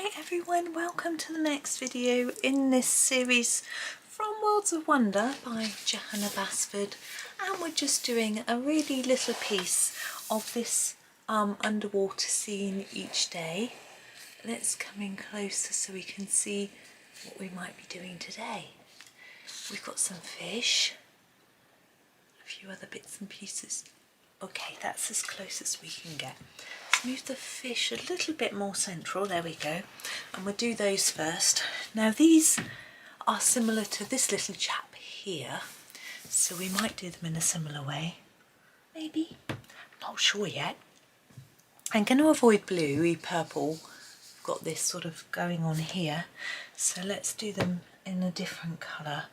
Hi everyone, welcome to the next video in this series from Worlds of Wonder by Johanna Basford, and we're just doing a really little piece of this underwater scene each day. Let's come in closer so we can see what we might be doing today. We've got some fish, a few other bits and pieces. Okay, that's as close as we can get. Let's move the fish a little bit more central, there we go, and we'll do those first. Now these are similar to this little chap here, so we might do them in a similar way, maybe, not sure yet. I'm going to avoid bluey purple, got this sort of going on here, so let's do them in a different colour.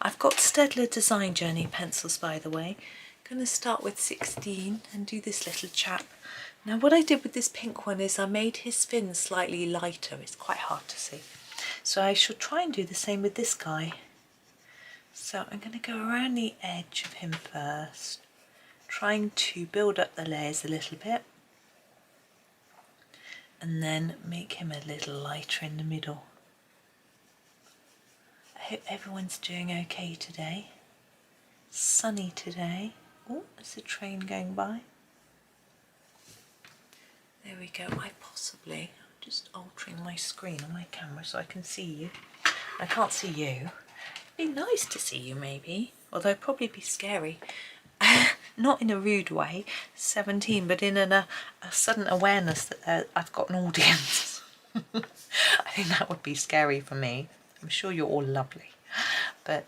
I've got Staedtler Design Journey pencils, by the way. I'm going to start with 16 and do this little chap. Now what I did with this pink one is I made his fin slightly lighter. It's quite hard to see. So I should try and do the same with this guy. So I'm going to go around the edge of him first, trying to build up the layers a little bit, and then make him a little lighter in the middle. I hope everyone's doing okay today. Sunny today. Oh, there's a train going by. There we go. I'm just altering my screen on my camera so I can see you. I can't see you. It'd be nice to see you maybe, although it'd probably be scary. Not in a rude way, 17, but in a sudden awareness that I've got an audience. I think that would be scary for me. I'm sure you're all lovely, but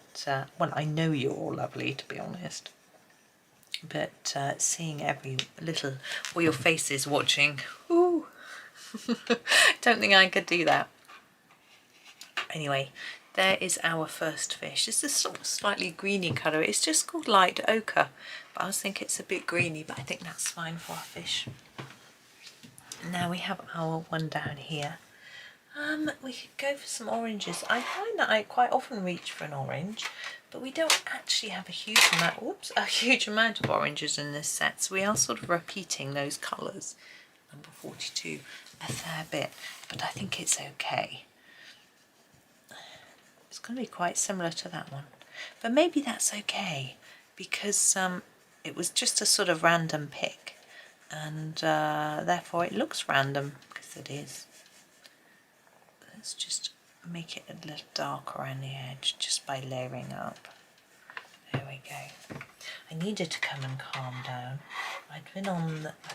well, I know you're all lovely, to be honest, but seeing every little, all your faces watching, ooh, don't think I could do that. Anyway, there is our first fish. This is sort of slightly greeny colour. It's just called light ochre, but I was thinking it's a bit greeny, but I think that's fine for our fish. Now we have our one down here. We could go for some oranges. I find that I quite often reach for an orange, but we don't actually have a huge amount of oranges in this set, so we are sort of repeating those colours, number 42, a fair bit, but I think it's okay. It's going to be quite similar to that one, but maybe that's okay, because it was just a sort of random pick, and therefore it looks random, because it is. Let's just make it a little dark around the edge just by layering up. There we go. I needed to come and calm down. I've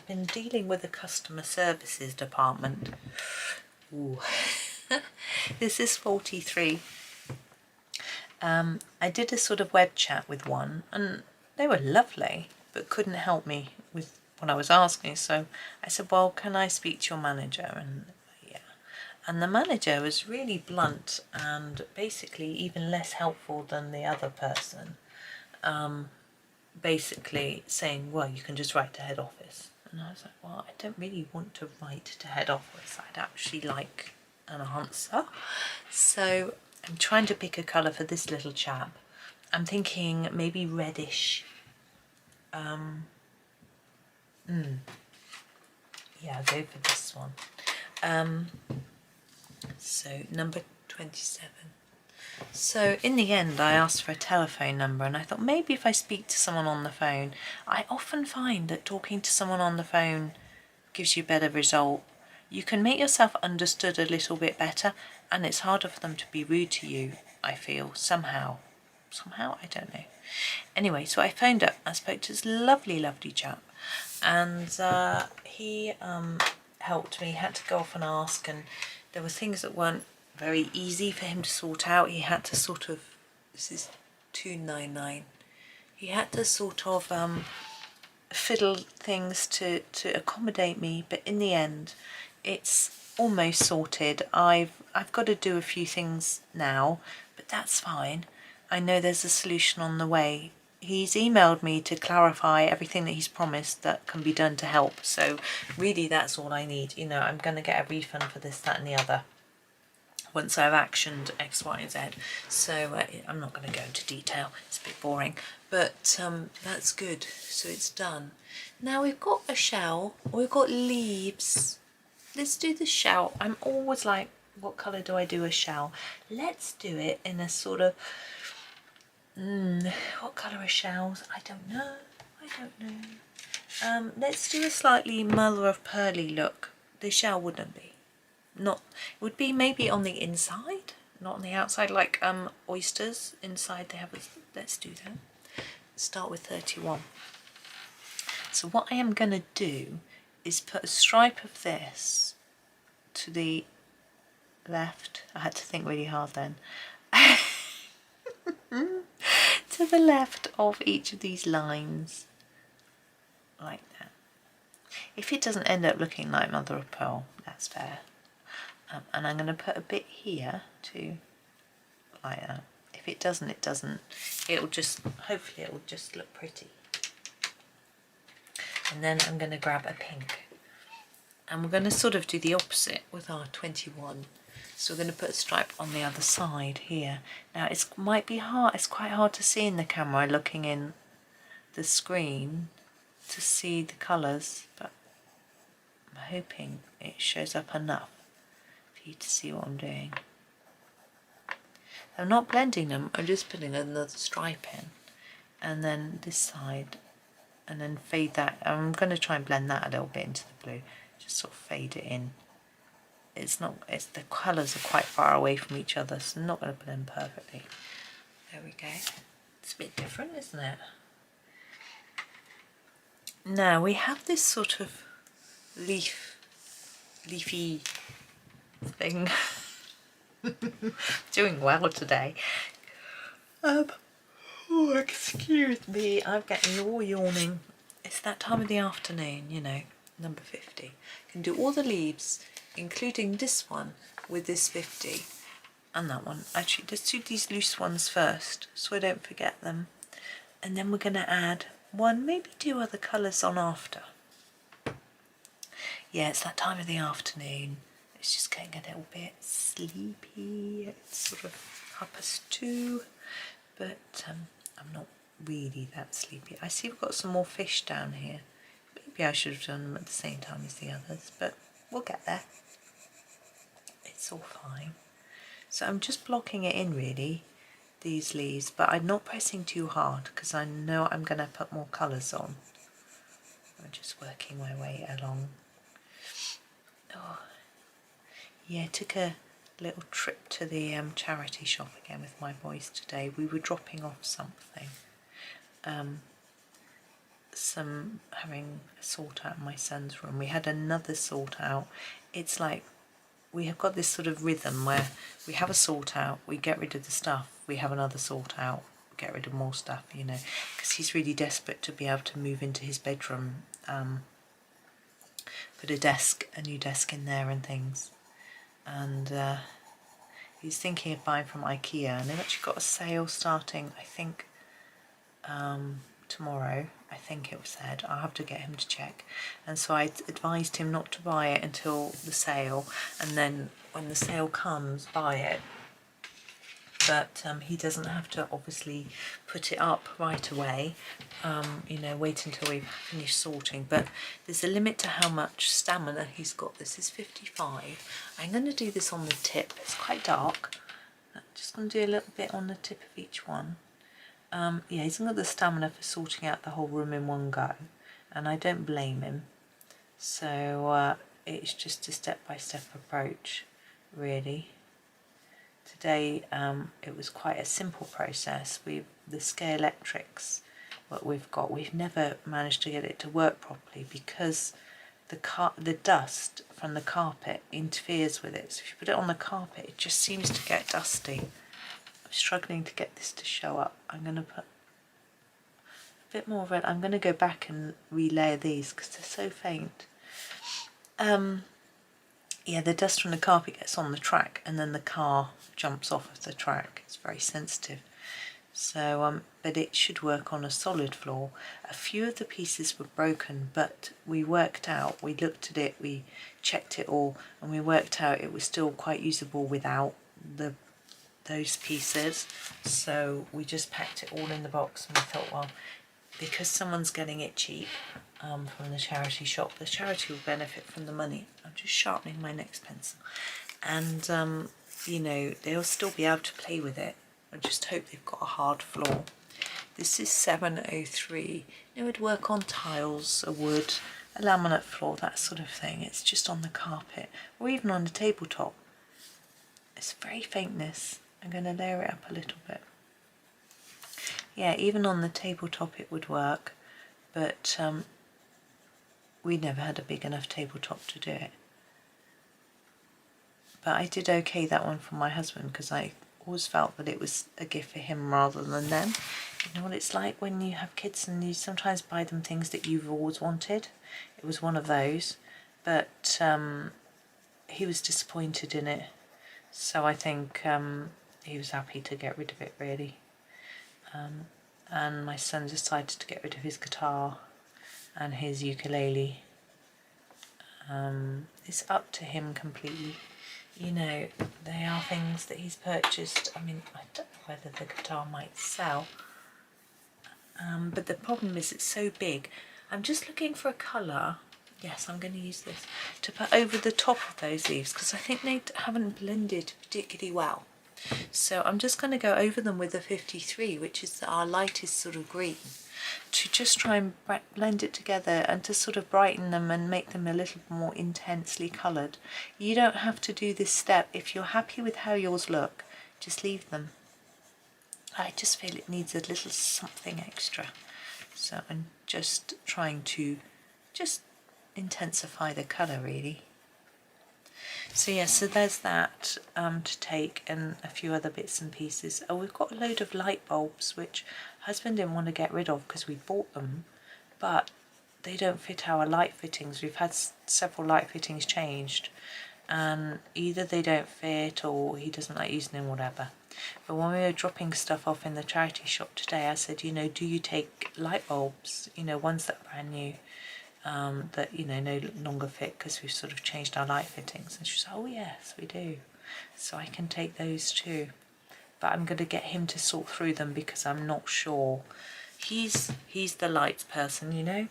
been dealing with the customer services department. Ooh. This is 43. I did a sort of web chat with one, and they were lovely, but couldn't help me with what I was asking. So I said, well, can I speak to your manager? And the manager was really blunt and basically even less helpful than the other person. Basically saying, well, you can just write to head office. And I was like, well, I don't really want to write to head office. I'd actually like an answer. So I'm trying to pick a colour for this little chap. I'm thinking maybe reddish. Yeah, I'll go for this one. So number 27. So in the end I asked for a telephone number, and I thought maybe if I speak to someone on the phone, I often find that talking to someone on the phone gives you a better result. You can make yourself understood a little bit better, and it's harder for them to be rude to you, I feel, somehow, I don't know. Anyway, so I phoned up, I spoke to this lovely chap, and he helped me, had to go off and ask, and there were things that weren't very easy for him to sort out. He had to sort of, this is 299, he had to sort of fiddle things to accommodate me, but in the end it's almost sorted. I've got to do a few things now, but that's fine. I know there's a solution on the way. He's emailed me to clarify everything that he's promised that can be done to help. So really that's all I need. You know, I'm going to get a refund for this, that and the other once I've actioned X, Y and Z. So I'm not going to go into detail. It's a bit boring. But that's good. So it's done. Now we've got a shell. We've got leaves. let's do the shell. I'm always like, what colour do I do a shell? Let's do it in a sort of, what colour are shells? I don't know. Let's do a slightly mother of pearly look. The shell wouldn't be. Not, it would be maybe on the inside, not on the outside, like oysters. Inside they have a, let's do that. Start with 31. So what I am going to do is put a stripe of this to the left. I had to think really hard then. To the left of each of these lines, like that. If it doesn't end up looking like mother of pearl, that's fair. And I'm going to put a bit here too, like that. If it doesn't, it doesn't. It'll just, hopefully it'll just look pretty. And then I'm going to grab a pink. And we're going to sort of do the opposite with our 21. So we're going to put a stripe on the other side here. Now it might be hard, it's quite hard to see in the camera looking in the screen to see the colours, but I'm hoping it shows up enough for you to see what I'm doing. I'm not blending them, I'm just putting another stripe in, and then this side, and then fade that. I'm going to try and blend that a little bit into the blue, just sort of fade it in. It's the colours are quite far away from each other, so I'm not going to blend perfectly. There we go. It's a bit different, isn't it? Now we have this sort of leafy thing. Doing well today. Oh, excuse me, I'm getting all yawning. It's that time of the afternoon, you know, number 50. You can do all the leaves, including this one with this 50 and that one. Actually, let's do these loose ones first so I don't forget them. And then we're going to add one, maybe two other colours on after. Yeah, it's that time of the afternoon. It's just getting a little bit sleepy. It's sort of 2:30, but I'm not really that sleepy. I see we've got some more fish down here. Maybe I should have done them at the same time as the others, but we'll get there. It's all fine. So I'm just blocking it in really, these leaves, but I'm not pressing too hard because I know I'm going to put more colours on. I'm just working my way along. Oh. Yeah, I took a little trip to the charity shop again with my boys today. We were dropping off something. Having a sort out in my son's room. We had another sort out. It's like we have got this sort of rhythm where we have a sort out, we get rid of the stuff, we have another sort out, get rid of more stuff, you know, because he's really desperate to be able to move into his bedroom, put a new desk in there and things. And he's thinking of buying from IKEA, and they've actually got a sale starting, I think, tomorrow, I think it was said. I'll have to get him to check. And so I advised him not to buy it until the sale, and then when the sale comes, buy it. But he doesn't have to obviously put it up right away, you know, wait until we've finished sorting. But there's a limit to how much stamina he's got. This is 55. I'm going to do this on the tip. It's quite dark. I'm just going to do a little bit on the tip of each one. Yeah, he hasn't got the stamina for sorting out the whole room in one go, and I don't blame him. So it's just a step-by-step approach, really. Today it was quite a simple process. The Scalextrics, what we've never managed to get it to work properly because the dust from the carpet interferes with it. So if you put it on the carpet, it just seems to get dusty. I'm struggling to get this to show up. I'm going to put a bit more red. I'm going to go back and relayer these because they're so faint. Yeah, the dust from the carpet gets on the track and then the car jumps off of the track. It's very sensitive. So, but it should work on a solid floor. A few of the pieces were broken, but we worked out, we looked at it, we checked it all, and we worked out it was still quite usable without those pieces. So we just packed it all in the box and we thought, well, because someone's getting it cheap from the charity shop, the charity will benefit from the money. I'm just sharpening my next pencil. And, you know, they'll still be able to play with it. I just hope they've got a hard floor. This is 703. It would work on tiles, a wood, a laminate floor, that sort of thing. It's just on the carpet or even on the tabletop. It's very faintness. I'm going to layer it up a little bit. Yeah, even on the tabletop it would work, but we never had a big enough tabletop to do it. But I did okay that one for my husband because I always felt that it was a gift for him rather than them. You know what it's like when you have kids and you sometimes buy them things that you've always wanted. It was one of those, but he was disappointed in it. So I think he was happy to get rid of it, really. And my son decided to get rid of his guitar and his ukulele. It's up to him completely. You know, they are things that he's purchased. I mean, I don't know whether the guitar might sell, but the problem is it's so big. I'm just looking for a colour. Yes, I'm going to use this to put over the top of those leaves because I think they haven't blended particularly well. So I'm just going to go over them with a 53, which is our lightest sort of green, to just try and blend it together and to sort of brighten them and make them a little more intensely coloured. You don't have to do this step. If you're happy with how yours look, just leave them. I just feel it needs a little something extra. So I'm just trying to just intensify the colour, really. So yeah, so there's that to take, and a few other bits and pieces. Oh, we've got a load of light bulbs which husband didn't want to get rid of because we bought them, but they don't fit our light fittings. We've had several light fittings changed, and either they don't fit or he doesn't like using them, whatever. But when we were dropping stuff off in the charity shop today, I said, you know, do you take light bulbs, you know, ones that are brand new, that, you know, no longer fit because we've sort of changed our light fittings? And she said, oh yes, we do. So I can take those too. But I'm going to get him to sort through them because I'm not sure. He's the lights person, you know.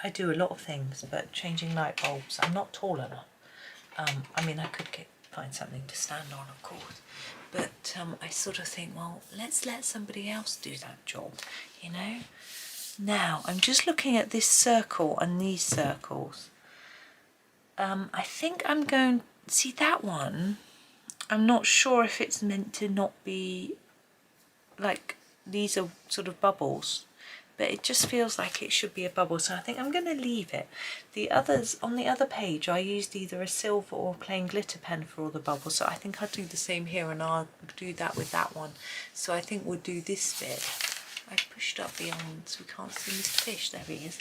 I do a lot of things, but changing light bulbs, I'm not tall enough. I mean, I could find something to stand on, of course. But I sort of think, well, let's let somebody else do that job, you know. Now, I'm just looking at this circle and these circles. I think I'm going to see that one. I'm not sure if it's meant to not be like these are sort of bubbles, but it just feels like it should be a bubble. So I think I'm going to leave it. The others, on the other page, I used either a silver or plain glitter pen for all the bubbles. So I think I'll do the same here, and I'll do that with that one. So I think we'll do this bit. I pushed up beyond so we can't see Mr. Fish. There he is.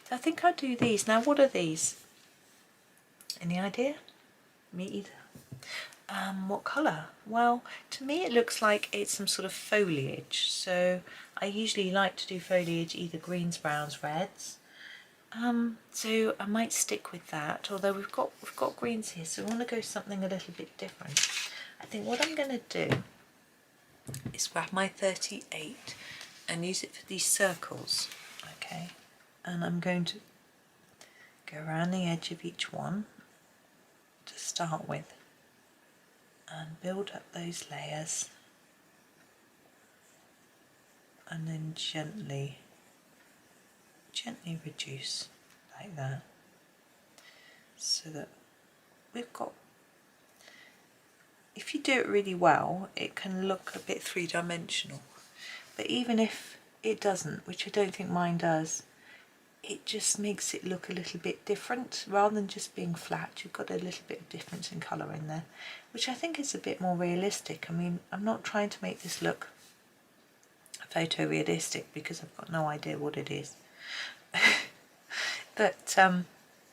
So I think I'll do these. Now, what are these? Any idea? Me either. What colour? Well, to me it looks like it's some sort of foliage. So I usually like to do foliage, either greens, browns, reds. So I might stick with that. Although we've got greens here, so we want to go something a little bit different. I think what I'm going to do is grab my 38 and use it for these circles. Okay, and I'm going to go around the edge of each one to start with, and build up those layers, and then gently reduce like that, so that we've got, if you do it really well, it can look a bit three-dimensional, but even if it doesn't, which I don't think mine does, it just makes it look a little bit different. Rather than just being flat, you've got a little bit of difference in colour in there, which I think is a bit more realistic. I mean, I'm not trying to make this look photorealistic because I've got no idea what it is. But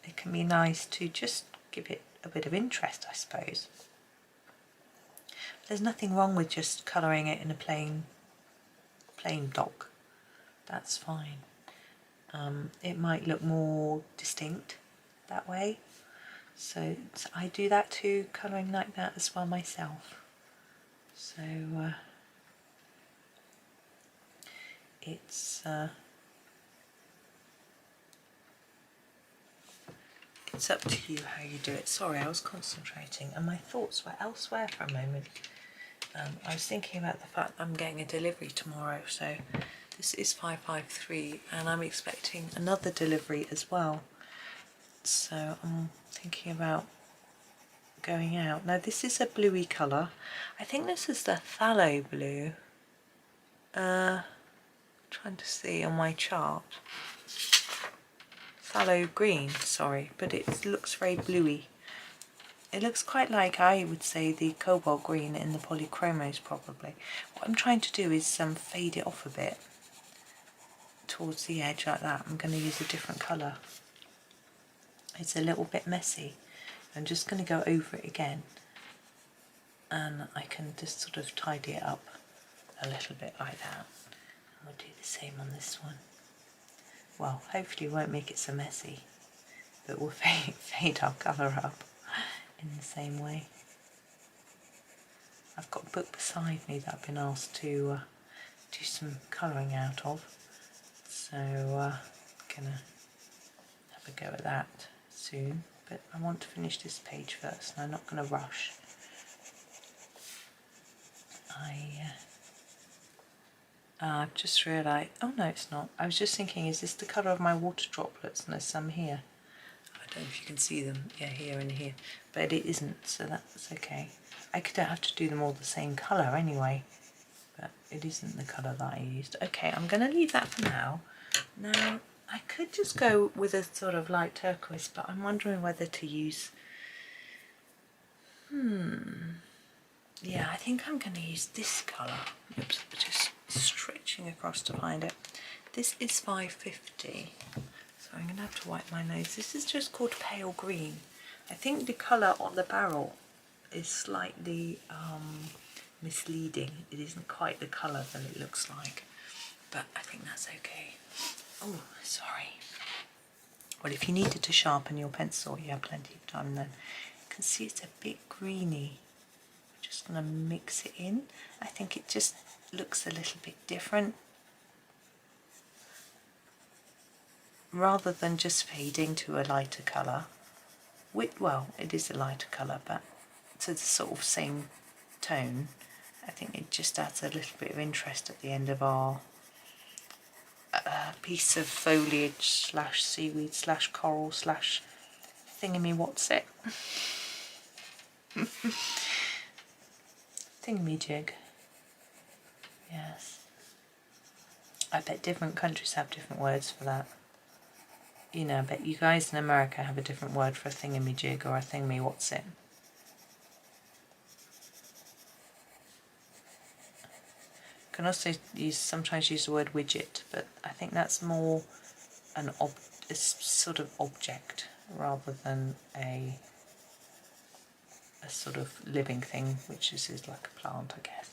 it can be nice to just give it a bit of interest, I suppose. There's nothing wrong with just colouring it in a plain block. That's fine. It might look more distinct that way, so I do that too, colouring like that as well myself. So it's up to you how you do it. Sorry, I was concentrating and my thoughts were elsewhere for a moment. I was thinking about the fact I'm getting a delivery tomorrow, so this is 553 and I'm expecting another delivery as well. So I'm thinking about going out. Now this is a bluey colour. I think this is the phthalo blue. Trying to see on my chart. Phthalo green, sorry, but it looks very bluey. It looks quite like, I would say, the cobalt green in the polychromos probably. What I'm trying to do is fade it off a bit towards the edge like that. I'm going to use a different colour. It's a little bit messy. I'm just going to go over it again and I can just sort of tidy it up a little bit like that. And we'll do the same on this one. Well, hopefully we won't make it so messy, but we'll fade our colour up in the same way. I've got a book beside me that I've been asked to do some colouring out of, so I'm gonna have a go at that soon, but I want to finish this page first and I'm not going to rush. I've just realised, oh no it's not, I was just thinking, is this the colour of my water droplets? And there's some here. I don't know if you can see them, yeah, here and here, but it isn't, so that's okay. I could have to do them all the same colour anyway, but it isn't the colour that I used. Okay, I'm going to leave that for now. Now, I could just go with a sort of light turquoise, but I'm wondering whether to use, yeah, I think I'm going to use this colour. Oops, just stretching across to find it. This is 550. So I'm going to have to wipe my nose. This is just called pale green. I think the colour on the barrel is slightly misleading. It isn't quite the colour that it looks like, but I think that's okay. Oh, sorry. Well, if you needed to sharpen your pencil, you have plenty of time then. You can see it's a bit greeny. I'm just going to mix it in. I think it just looks a little bit different, rather than just fading to a lighter colour. Well, it is a lighter colour, but to the sort of same tone. I think it just adds a little bit of interest at the end of our piece of foliage slash seaweed slash coral slash thingy what's it thingy jig. Yes, I bet different countries have different words for that. You know, I bet you guys in America have a different word for a thingamajig or a thingy what's it. You can also sometimes use the word widget, but I think that's more a sort of object rather than a sort of living thing, which is like a plant, I guess.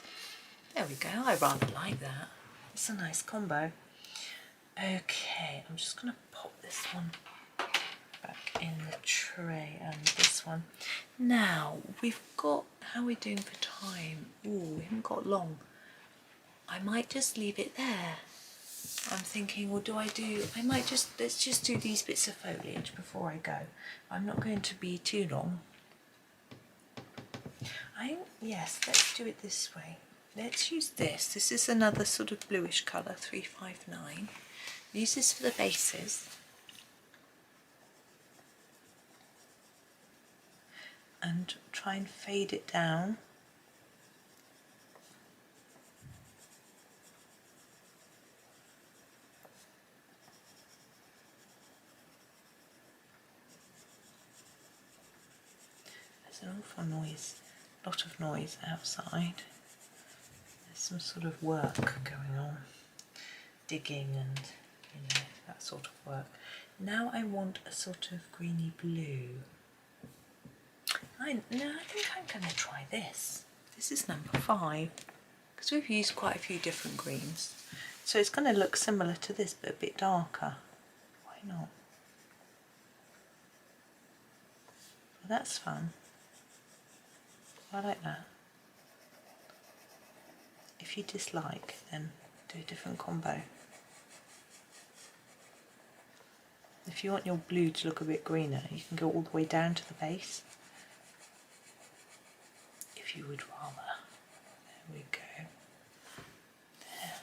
There we go, I rather like that. It's a nice combo. Okay, I'm just going to pop this one back in the tray and this one. Now, we've got, how are we doing for time? Ooh, we haven't got long. I might just leave it there. I'm thinking, well, let's just do these bits of foliage before I go. I'm not going to be too long. Yes, let's do it this way. Let's use this. This is another sort of bluish colour, 359. Use this for the bases. And try and fade it down. There's an awful noise, lot of noise outside. There's some sort of work going on, digging and that sort of work. Now I want a sort of greeny blue. I think I'm going to try this. This is number 5, because we've used quite a few different greens. So it's going to look similar to this, but a bit darker. Why not? Well, that's fun. I like that. If you dislike, then do a different combo. If you want your blue to look a bit greener, you can go all the way down to the base, if you would rather. There we go. There.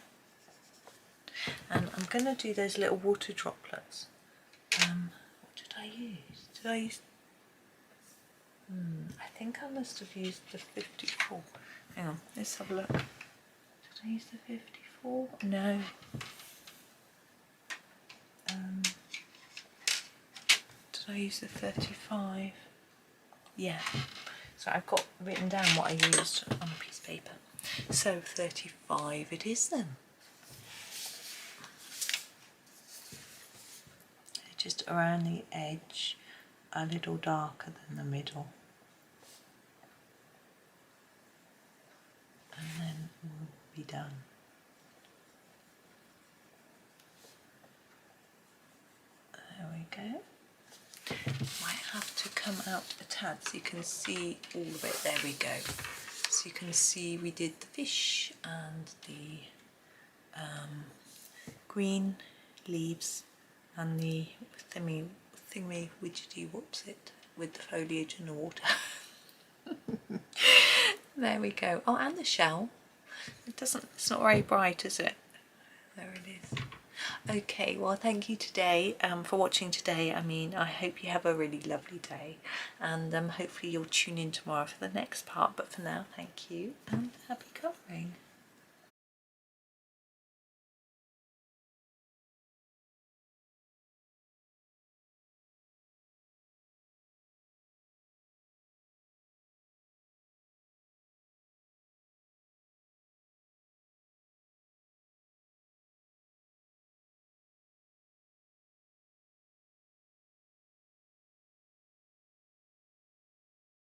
And I'm going to do those little water droplets. What did I use? Did I use... I think I must have used the 54. Hang on, let's have a look. Did I use the 54? No. Did I use the 35? Yeah. So I've got written down what I used on a piece of paper. So 35 it is then. Just around the edge, a little darker than the middle. And then we'll be done. There we go. Might have to come out a tad so you can see all of it. There we go. So you can see we did the fish and the green leaves and the thingy widgety what's it with the foliage and the water. There we go. Oh, and the shell. It's not very bright, is it? There it is. Okay, well thank you today for watching today. I mean, I hope you have a really lovely day, and hopefully you'll tune in tomorrow for the next part, but for now, thank you and happy covering.